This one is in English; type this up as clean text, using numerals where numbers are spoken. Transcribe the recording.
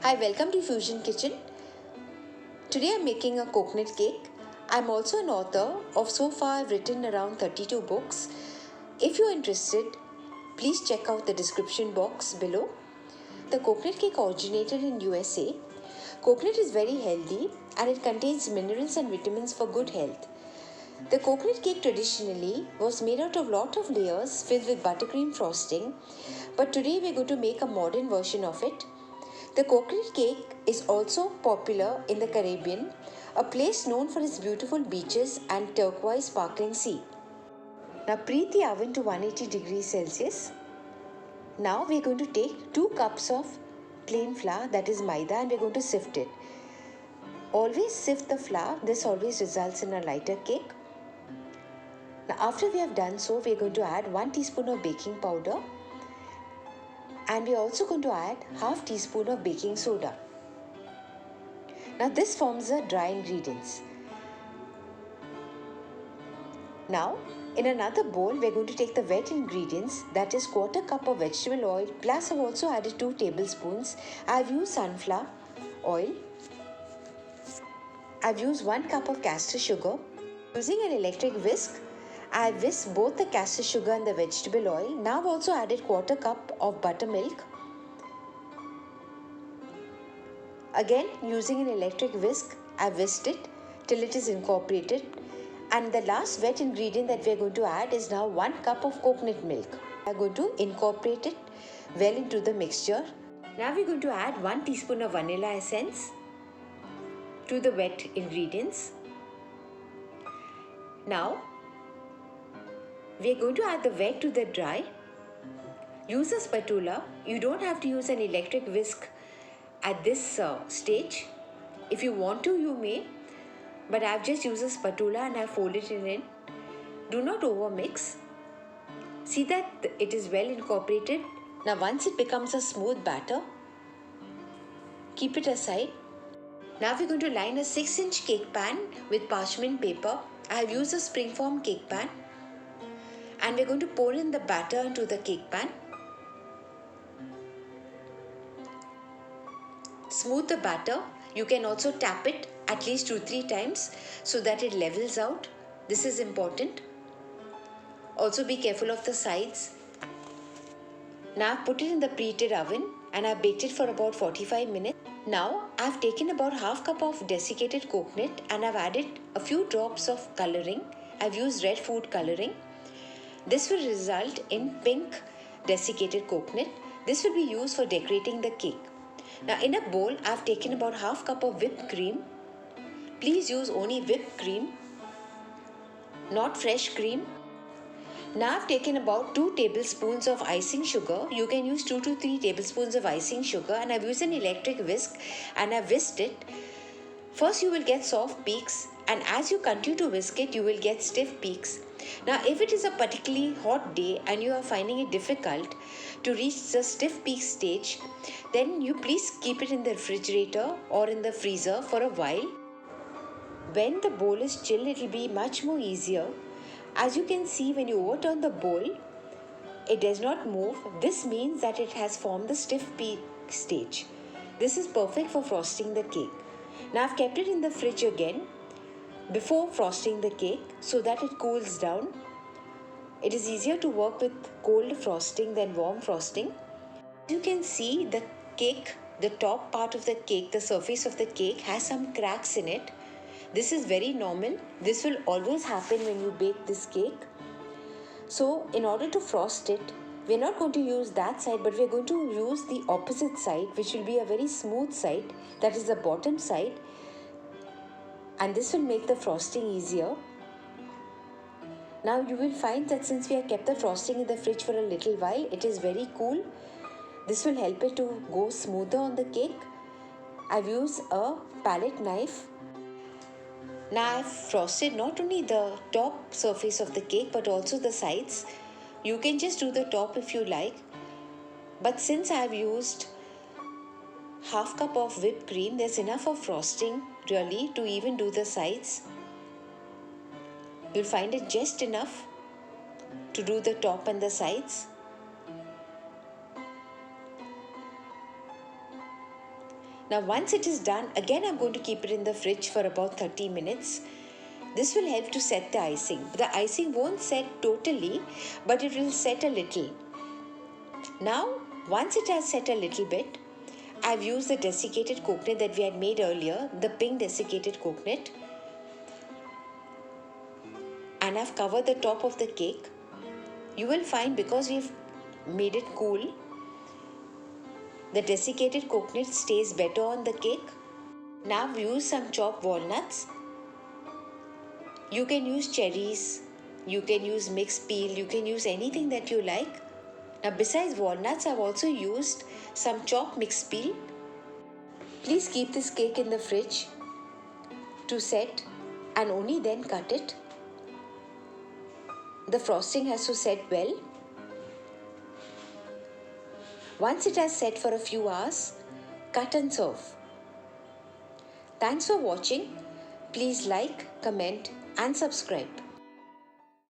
Hi, welcome to Fusion Kitchen. Today I'm making a coconut cake. I'm also an author of so far I've written around 32 books. If you're interested, please check out the description box below. The coconut cake originated in USA. Coconut is very healthy and it contains minerals and vitamins for good health. The coconut cake traditionally was made out of lot of layers filled with buttercream frosting, but today we're going to make a modern version of it. The coconut cake is also popular in the Caribbean, a place known for its beautiful beaches and turquoise sparkling sea. Now preheat the oven to 180 degrees Celsius. Now we're going to take 2 cups of plain flour, that is maida, and we're going to sift it. Always sift the flour, this always results in a lighter cake. Now after we have done so, we're going to add 1 teaspoon of baking powder. And we're also going to add half teaspoon of baking soda. Now this forms the dry ingredients. Now in another bowl we're going to take the wet ingredients, that is quarter cup of vegetable oil, plus I've also added 2 tablespoons. I've used sunflower oil. I've used 1 cup of castor sugar. Using an electric whisk, I whisked both the castor sugar and the vegetable oil. Now I've also added quarter cup of buttermilk. Again, using an electric whisk, I whisked it till it is incorporated. And the last wet ingredient that we are going to add is now 1 cup of coconut milk. We are going to incorporate it well into the mixture. Now we're going to add 1 teaspoon of vanilla essence to the wet ingredients. Now we are going to add the wet to the dry. Use a spatula. You don't have to use an electric whisk at this stage. If you want to, you may, but I've just used a spatula and I've folded it in. Do not overmix. See that it is well incorporated. Now once it becomes a smooth batter, keep it aside. Now we're going to line a 6-inch cake pan with parchment paper. I have used a springform cake pan. And we're going to pour in the batter into the cake pan. Smooth the batter. You can also tap it at least 2-3 times so that it levels out. This is important. Also be careful of the sides. Now I've put it in the preheated oven and I've baked it for about 45 minutes. Now I've taken about half cup of desiccated coconut and I've added a few drops of coloring. I've used red food coloring. This will result in pink desiccated coconut. This will be used for decorating the cake. Now in a bowl, I've taken about half cup of whipped cream. Please use only whipped cream, not fresh cream. Now I've taken about 2 tablespoons of icing sugar. You can use 2 to 3 tablespoons of icing sugar, and I've used an electric whisk and I've whisked it. First you will get soft peaks, and as you continue to whisk it, you will get stiff peaks. Now if it is a particularly hot day and you are finding it difficult to reach the stiff peak stage, then you please keep it in the refrigerator or in the freezer for a while. When the bowl is chill, it will be much more easier. As you can see, when you overturn the bowl, it does not move. This means that it has formed the stiff peak stage. This is perfect for frosting the cake. Now I've kept it in the fridge again before frosting the cake so that it cools down. It is easier to work with cold frosting than warm frosting. You can see the cake, the top part of the cake, the surface of the cake has some cracks in it. This is very normal. This will always happen when you bake this cake. So in order to frost it, we're not going to use that side, but we're going to use the opposite side, which will be a very smooth side, that is the bottom side. And this will make the frosting easier. Now you will find that since we have kept the frosting in the fridge for a little while, it is very cool. This will help it to go smoother on the cake. I've used a palette knife. Now I've frosted not only the top surface of the cake but also the sides. You can just do the top if you like. But since I've used half cup of whipped cream, there's enough of frosting really to even do the sides. You'll find it just enough to do the top and the sides. Now once it is done, again I'm going to keep it in the fridge for about 30 minutes. This will help to set the icing. The icing won't set totally, but it will set a little. Now, once it has set a little bit, I've used the desiccated coconut that we had made earlier, the pink desiccated coconut, and I've covered the top of the cake. You will find, because we've made it cool, the desiccated coconut stays better on the cake. Now I've used some chopped walnuts. You can use cherries, you can use mixed peel, you can use anything that you like. Now besides walnuts, I've also used some chopped mixed peel. Please keep this cake in the fridge to set and only then cut it. The frosting has to set well. Once it has set for a few hours, cut and serve. Thanks for watching. Please like, comment and subscribe.